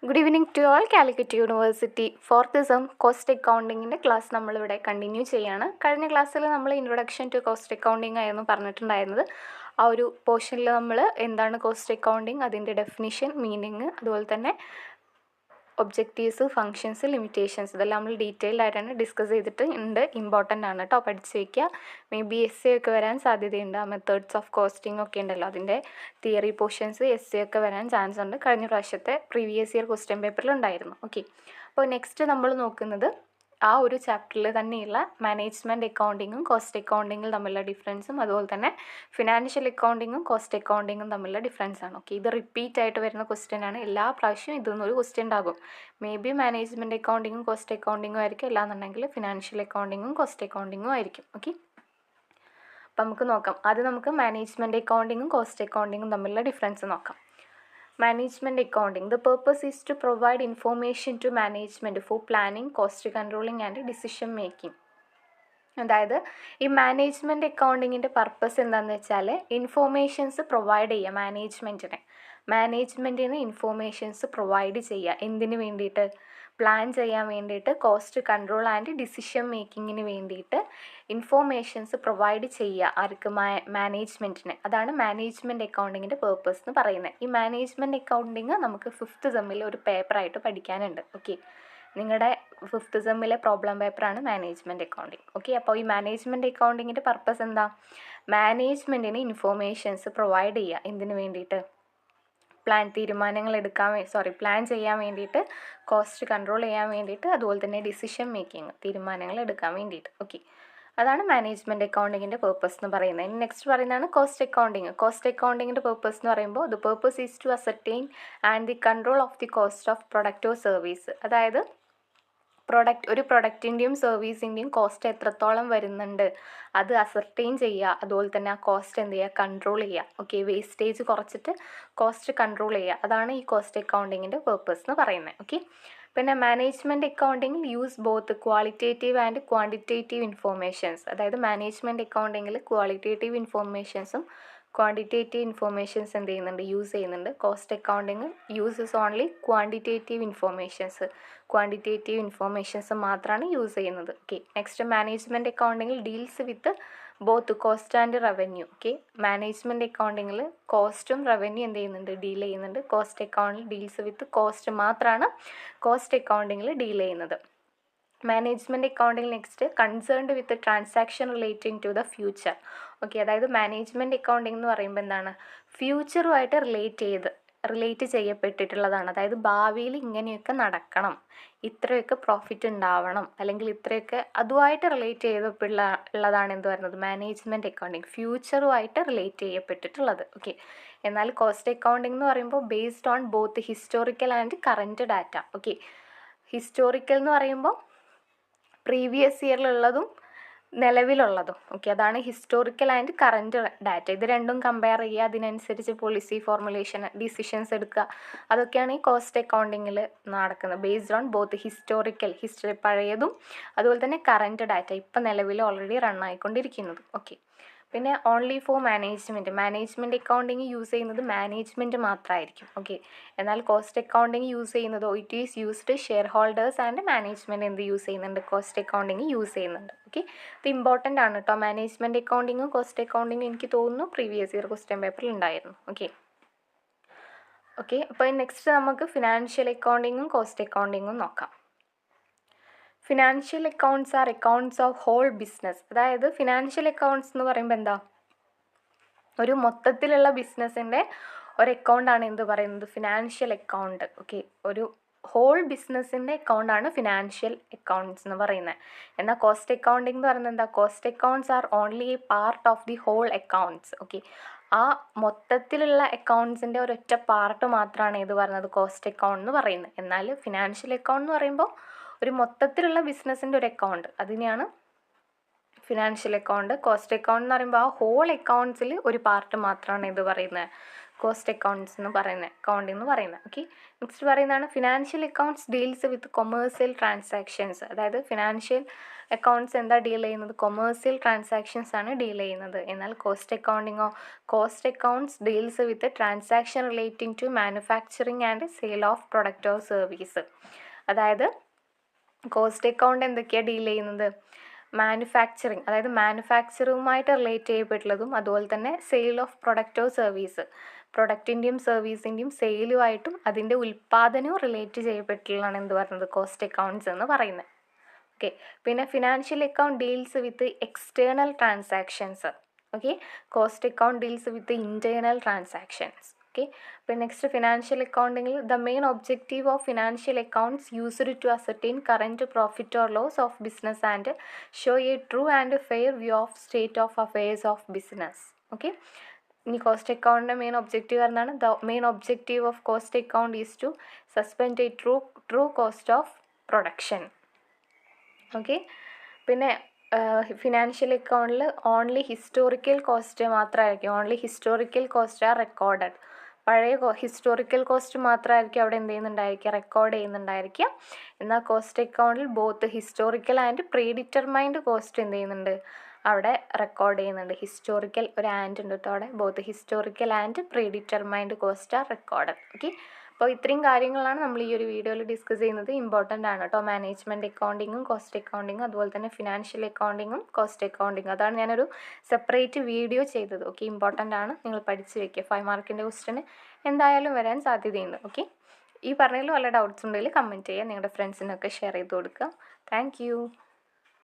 Good evening to all. Calicut University fourth sem cost അക്കൗണ്ടിങ്ങിൻ്റെ class നമ്മളിവിടെ continue ചെയ്യാണ്. കഴിഞ്ഞ ക്ലാസ്സിൽ നമ്മൾ ഇൻട്രൊഡക്ഷൻ ടു കോസ്റ്റ് അക്കൗണ്ടിങ് ആയിരുന്നു പറഞ്ഞിട്ടുണ്ടായിരുന്നത്. ആ ഒരു പോർഷനിൽ നമ്മൾ എന്താണ് കോസ്റ്റ് അക്കൗണ്ടിങ്, അതിൻ്റെ ഡെഫിനിഷൻ, മീനിങ്, അതുപോലെ തന്നെ ഒബ്ജക്റ്റീവ്സ്, ഫങ്ഷൻസ്, ലിമിറ്റേഷൻസ് ഇതെല്ലാം നമ്മൾ ഡീറ്റെയിൽഡ് ആയിട്ടാണ് ഡിസ്കസ് ചെയ്തിട്ട് ഉണ്ട്. ഇമ്പോർട്ടൻ്റ് ആണ് കേട്ടോ, പഠിച്ച് വയ്ക്കുക. മേ ബി എസ് ഒക്കെ വരാൻ സാധ്യതയുണ്ട്. ആ മെത്തേഡ്സ് ഓഫ് കോസ്റ്റിംഗ് ഒക്കെ ഉണ്ടല്ലോ, അതിൻ്റെ തിയറി പോർഷൻസ് ഒക്കെ വരാൻ ചാൻസ് ഉണ്ട്. കഴിഞ്ഞ പ്രാവശ്യത്തെ പ്രീവിയസ് ഇയർ ക്വസ്റ്റ്യൻ പേപ്പറിൽ ഉണ്ടായിരുന്നു. ഓക്കെ, അപ്പോൾ നെക്സ്റ്റ് നമ്മൾ നോക്കുന്നത് ആ ഒരു ചാപ്റ്ററിൽ തന്നെയുള്ള മാനേജ്മെൻറ്റ് അക്കൗണ്ടിങ്ങും കോസ്റ്റ് അക്കൗണ്ടിങ്ങും തമ്മിലുള്ള ഡിഫറൻസും അതുപോലെ തന്നെ ഫിനാൻഷ്യൽ അക്കൗണ്ടിങ്ങും കോസ്റ്റ് അക്കൗണ്ടിങ്ങും തമ്മിലുള്ള ഡിഫറൻസാണ്. ഓക്കെ, ഇത് റിപ്പീറ്റ് ആയിട്ട് വരുന്ന ക്വസ്റ്റ്യൻ ആണ്. എല്ലാ പ്രാവശ്യവും ഇതൊന്നൊരു ക്വസ്റ്റ്യൻ ഉണ്ടാകും. മേ ബി മാനേജ്മെൻറ്റ് അക്കൗണ്ടിങ്ങും കോസ്റ്റ് അക്കൗണ്ടിങ്ങും ആയിരിക്കും, അല്ലാന്നുണ്ടെങ്കിൽ ഫിനാൻഷ്യൽ അക്കൗണ്ടിങ്ങും കോസ്റ്റ് അക്കൗണ്ടിങ്ങും ആയിരിക്കും. ഓക്കെ, അപ്പം നമുക്ക് നോക്കാം. ആദ്യം നമുക്ക് മാനേജ്മെൻറ്റ് അക്കൗണ്ടിങ്ങും കോസ്റ്റ് അക്കൗണ്ടിങ്ങും തമ്മിലുള്ള ഡിഫറൻസ് നോക്കാം. Management accounting. The purpose is to provide information to management for planning, cost controlling and decision making. അതായത് ഈ മാനേജ്മെൻറ്റ് അക്കൗണ്ടിങ്ങിൻ്റെ പർപ്പസ് എന്താണെന്ന് വെച്ചാൽ ഇൻഫോർമേഷൻസ് പ്രൊവൈഡ് ചെയ്യുക മാനേജ്മെൻറ്റിന് ഇൻഫോർമേഷൻസ് പ്രൊവൈഡ് ചെയ്യുക. എന്തിനു വേണ്ടിയിട്ട്? പ്ലാൻ ചെയ്യാൻ വേണ്ടിയിട്ട്, കോസ്റ്റ് കൺട്രോൾ ആൻഡ് ഡിസിഷൻ മേക്കിങ്ങിന് വേണ്ടിയിട്ട് ഇൻഫോർമേഷൻസ് പ്രൊവൈഡ് ചെയ്യുക. ആർക്ക്? മാനേജ്മെൻറ്റിന്. അതാണ് മാനേജ്മെൻറ്റ് അക്കൗണ്ടിങ്ങിൻ്റെ പേർപ്പസ് എന്ന് പറയുന്നത്. ഈ മാനേജ്മെൻറ്റ് അക്കൗണ്ടിങ് നമുക്ക് 5th സെമ്മിൽ ഒരു പേപ്പറായിട്ട് പഠിക്കാനുണ്ട്. ഓക്കെ, നിങ്ങളുടെ 5th സെമ്മിലെ പ്രോബ്ലം പേപ്പറാണ് മാനേജ്മെൻറ്റ് അക്കൗണ്ടിങ്. ഓക്കെ, അപ്പോൾ ഈ മാനേജ്മെൻറ്റ് അക്കൗണ്ടിങ്ങിൻ്റെ പർപ്പസ് എന്താ? മാനേജ്മെൻറ്റിന് ഇൻഫോർമേഷൻസ് പ്രൊവൈഡ് ചെയ്യുക. എന്തിനു വേണ്ടിയിട്ട്? പ്ലാൻ ചെയ്യാൻ വേണ്ടിയിട്ട്, കോസ്റ്റ് കൺട്രോൾ ചെയ്യാൻ വേണ്ടിയിട്ട്, അതുപോലെ തന്നെ ഡിസിഷൻ മേക്കിംഗ്, തീരുമാനങ്ങൾ എടുക്കാൻ വേണ്ടിയിട്ട്. ഓക്കെ, അതാണ് മാനേജ്മെൻറ്റ് അക്കൗണ്ടിങ്ങിൻ്റെ പേർപ്പസ് എന്ന് പറയുന്നത്. ഇനി നെക്സ്റ്റ് പറയുന്നതാണ് കോസ്റ്റ് അക്കൗണ്ടിങ്. കോസ്റ്റ് അക്കൗണ്ടിങ്ങിൻ്റെ പേർപ്പസ് എന്ന് പറയുമ്പോൾ the purpose is to ascertain and the control of the cost of product or service. അതായത് ഒരു പ്രൊഡക്റ്റിൻ്റെയും സർവീസിൻ്റെയും കോസ്റ്റ് എത്രത്തോളം വരുന്നുണ്ട് അത് അസർടെയിൻ ചെയ്യുക. അതുപോലെ തന്നെ ആ കോസ്റ്റ് എന്ത് ചെയ്യുക? കൺട്രോൾ ചെയ്യുക. ഓക്കെ, വേസ്റ്റേജ് കുറച്ചിട്ട് കോസ്റ്റ് കൺട്രോൾ ചെയ്യുക. അതാണ് ഈ കോസ്റ്റ് അക്കൗണ്ടിങ്ങിൻ്റെ പേർപ്പസ് എന്ന് പറയുന്നത്. ഓക്കെ, പിന്നെ മാനേജ്മെൻറ്റ് അക്കൗണ്ടിങ്ങിൽ use both qualitative and quantitative informations. അതായത് മാനേജ്മെൻറ്റ് അക്കൗണ്ടിങ്ങിൽ ക്വാളിറ്റേറ്റീവ് ഇൻഫോർമേഷൻസും ക്വാണ്ടിറ്റേറ്റീവ് ഇൻഫോർമേഷൻസ് യൂസ് ചെയ്യുന്നുണ്ട്. Cost accounting uses only quantitative informations മാത്രമാണ് യൂസ് ചെയ്യുന്നത്. ഓക്കെ, നെക്സ്റ്റ് മാനേജ്മെൻറ്റ് അക്കൗണ്ടിങ്ങിൽ deals with both cost and revenue. Okay, management അക്കൗണ്ടിങ്ങിൽ കോസ്റ്റും റവന്യൂ ഡീൽ ചെയ്യുന്നുണ്ട്. കോസ്റ്റ് അക്കൗണ്ടിൽ ഡീൽസ് വിത്ത് കോസ്റ്റ് മാത്രമാണ് കോസ്റ്റ് അക്കൗണ്ടിങ്ങിൽ ഡീൽ ചെയ്യുന്നത്. Management accounting next concerned with transaction relating to the future. Okay, അതായത് മാനേജ്മെൻറ്റ് അക്കൗണ്ടിങ് എന്ന് പറയുമ്പോൾ എന്താണ്? ഫ്യൂച്ചറുമായിട്ട് റിലേറ്റ് ചെയ്യപ്പെട്ടിട്ടുള്ളതാണ്. അതായത് ഭാവിയിൽ ഇങ്ങനെയൊക്കെ നടക്കണം, ഇത്രയൊക്കെ പ്രോഫിറ്റ് ഉണ്ടാവണം, അല്ലെങ്കിൽ ഇത്രയൊക്കെ അതുമായിട്ട് റിലേറ്റ് ഉള്ളതാണ് എന്ത് പറയുന്നത്? മാനേജ്മെൻറ്റ് അക്കൗണ്ടിങ്, ഫ്യൂച്ചറുമായിട്ട് റിലേറ്റ് ചെയ്യപ്പെട്ടിട്ടുള്ളത്. ഓക്കെ, എന്നാൽ കോസ്റ്റ് അക്കൗണ്ടിങ് എന്ന് പറയുമ്പോൾ based on both historical and current data. Okay, historical എന്ന് പറയുമ്പോൾ പ്രീവിയസ് ഇയറിലുള്ളതും നിലവിലുള്ളതും. ഓക്കെ, അതാണ് ഹിസ്റ്റോറിക്കൽ ആൻഡ് കറൻറ്റ് ഡാറ്റ. ഇത് രണ്ടും കമ്പയർ ചെയ്യുക, അതിനനുസരിച്ച് പോളിസി ഫോർമുലേഷൻ, ഡിസിഷൻസ് എടുക്കുക, അതൊക്കെയാണ് ഈ കോസ്റ്റ് അക്കൗണ്ടിങ്ങിൽ നടക്കുന്നത്. ബേസ്ഡ് ഓൺ ബോത്ത് ഹിസ്റ്ററി പഴയതും അതുപോലെ തന്നെ കറൻറ്റ് ഡാറ്റ, ഇപ്പം നിലവിൽ ഓൾറെഡി റൺ ആയിക്കൊണ്ടിരിക്കുന്നത്. ഓക്കെ, പിന്നെ only four management accounting use ചെയ്യുന്നത് മാനേജ്മെൻറ്റ് മാത്രമായിരിക്കും. ഓക്കെ, എന്നാൽ കോസ്റ്റ് അക്കൗണ്ടിങ് യൂസ് ചെയ്യുന്നതോ it is used share holders and management use ചെയ്യുന്നുണ്ട്, കോസ്റ്റ് അക്കൗണ്ടിങ് യൂസ് ചെയ്യുന്നുണ്ട്. ഓക്കെ, ഇത് ഇമ്പോർട്ടൻ്റ് ആണ് കേട്ടോ. മാനേജ്മെൻറ്റ് അക്കൗണ്ടിങ്ങും കോസ്റ്റ് അക്കൗണ്ടിങ്ങും എനിക്ക് തോന്നുന്നു പ്രീവിയസ് ഇയർ ക്വസ്റ്റ്യൻ പേപ്പറിൽ ഉണ്ടായിരുന്നു. ഓക്കെ, അപ്പോൾ നെക്സ്റ്റ് നമുക്ക് ഫിനാൻഷ്യൽ അക്കൗണ്ടിങ്ങും കോസ്റ്റ് അക്കൗണ്ടിങ്ങും നോക്കാം. Financial accounts are accounts of whole business. അതായത് ഫിനാൻഷ്യൽ അക്കൗണ്ട്സ് എന്ന് പറയുമ്പോൾ എന്താ? ഒരു മൊത്തത്തിലുള്ള ബിസിനസ്സിൻ്റെ ഒരു അക്കൗണ്ടാണ് എന്ത് പറയുന്നത്? Financial account. ഓക്കെ, ഒരു ഹോൾ ബിസിനസ്സിൻ്റെ അക്കൗണ്ടാണ് ഫിനാൻഷ്യൽ അക്കൗണ്ട്സ് എന്ന് പറയുന്നത്. എന്നാൽ കോസ്റ്റ് അക്കൗണ്ടിങ് എന്ന് പറയുന്നത് എന്താ? Cost accounts are only a part of the whole accounts. Okay, ആ മൊത്തത്തിലുള്ള അക്കൗണ്ട്സിൻ്റെ ഒരൊറ്റ പാർട്ട് മാത്രമാണ് ഇത് പറയുന്നത് കോസ്റ്റ് അക്കൗണ്ട് എന്ന് പറയുന്നത്. എന്നാൽ ഫിനാൻഷ്യൽ അക്കൗണ്ട് എന്ന് പറയുമ്പോൾ ഒരു മൊത്തത്തിലുള്ള ബിസിനസ്സിൻ്റെ ഒരു അക്കൗണ്ട്, അതിനെയാണ് ഫിനാൻഷ്യൽ അക്കൗണ്ട്. കോസ്റ്റ് അക്കൗണ്ട് എന്ന് പറയുമ്പോൾ ആ ഹോൾ അക്കൗണ്ട്സിൽ ഒരു പാർട്ട് മാത്രമാണ് ഇത് പറയുന്നത് കോസ്റ്റ് അക്കൗണ്ട്സ് എന്ന് പറയുന്നത്, അക്കൗണ്ടിംഗ് എന്ന് പറയുന്നത്. ഓക്കെ, നെക്സ്റ്റ് പറയുന്നതാണ് financial accounts deals with commercial transactions. അതായത് ഫിനാൻഷ്യൽ അക്കൗണ്ട്സ് എന്താ ഡീൽ ചെയ്യുന്നത്? കൊമേഴ്സ്യൽ ട്രാൻസാക്ഷൻസ് ആണ് ഡീൽ ചെയ്യുന്നത്. എന്നാൽ കോസ്റ്റ് അക്കൗണ്ടിങ്ങോ, cost accounts deals with transaction relating to manufacturing and sale of product or service. അതായത് കോസ്റ്റ് അക്കൗണ്ട് എന്തൊക്കെയാണ് ഡീൽ ചെയ്യുന്നത്? മാനുഫാക്ചറിങ്, അതായത് മാനുഫാക്ചറുമായിട്ട് റിലേറ്റ് ചെയ്യപ്പെട്ടുള്ളതും അതുപോലെ തന്നെ sale of product or service, പ്രൊഡക്റ്റിൻ്റെയും സർവീസിൻ്റെയും സെയിലുമായിട്ടും അതിൻ്റെ ഉൽപ്പാദനവും റിലേറ്റ് ചെയ്യപ്പെട്ടുള്ളതാണ് എന്ത് പറയുന്നത്? കോസ്റ്റ് അക്കൗണ്ട്സ് എന്ന് പറയുന്നത്. ഓക്കെ, പിന്നെ financial account deals with external transactions. Okay, cost account deals with internal transactions. Okay, അപ്പോൾ നെക്സ്റ്റ് ഫിനാൻഷ്യൽ അക്കൗണ്ടിങ്ങിൽ the main objective of financial accounts used to ascertain current profit or loss of business and show a true and fair view of state of affairs of business. Okay, ഇനി cost അക്കൗണ്ടിൻ്റെ main objective പറഞ്ഞാണ് the main objective of cost account is to suspend a true cost of production. Okay, പിന്നെ financial അക്കൗണ്ടിൽ only historical cost മാത്രമായിരിക്കും, only historical cost are recorded. പഴയ historical cost മാത്രമായിരിക്കും അവിടെ എന്ത് ചെയ്യുന്നുണ്ടായിരിക്കുക? റെക്കോർഡ് ചെയ്യുന്നുണ്ടായിരിക്കുക. എന്നാൽ കോസ്റ്റ് അക്കൗണ്ടിൽ both historical and pre determined cost എന്ത് ചെയ്യുന്നുണ്ട്? അവിടെ റെക്കോർഡ് ചെയ്യുന്നുണ്ട്. ഹിസ്റ്റോറിക്കൽ ഒരു ആൻഡ് ഉണ്ട് കേട്ടോ അവിടെ. Both historical and pre determined cost are recorded. Okay, അപ്പോൾ ഇത്രയും കാര്യങ്ങളാണ് നമ്മൾ ഈ ഒരു വീഡിയോയിൽ ഡിസ്കസ് ചെയ്യുന്നത്. ഇമ്പോർട്ടൻ്റ് ആണ് കേട്ടോ. മാനേജ്മെൻറ്റ് അക്കൗണ്ടിങ്ങും കോസ്റ്റ് അക്കൗണ്ടിങ്ങും അതുപോലെ തന്നെ ഫിനാൻഷ്യൽ അക്കൗണ്ടിങ്ങും കോസ്റ്റ് അക്കൗണ്ടിങ്ങും, അതാണ് ഞാനൊരു സെപ്പറേറ്റ് വീഡിയോ ചെയ്തത്. ഓക്കെ, ഇമ്പോർട്ടൻ്റ് ആണ്, നിങ്ങൾ പഠിച്ച് വയ്ക്കുക. 5 മാർക്കിൻ്റെ ക്വസ്റ്റ്യന് എന്തായാലും വരാൻ സാധ്യതയുണ്ട്. ഓക്കെ, ഈ പറഞ്ഞതിൽ വല്ല ഡൗട്ട്സ് ഉണ്ടെങ്കിൽ കമൻറ്റ് ചെയ്യുക, നിങ്ങളുടെ ഫ്രണ്ട്സിനൊക്കെ ഷെയർ ചെയ്ത് കൊടുക്കുക. താങ്ക്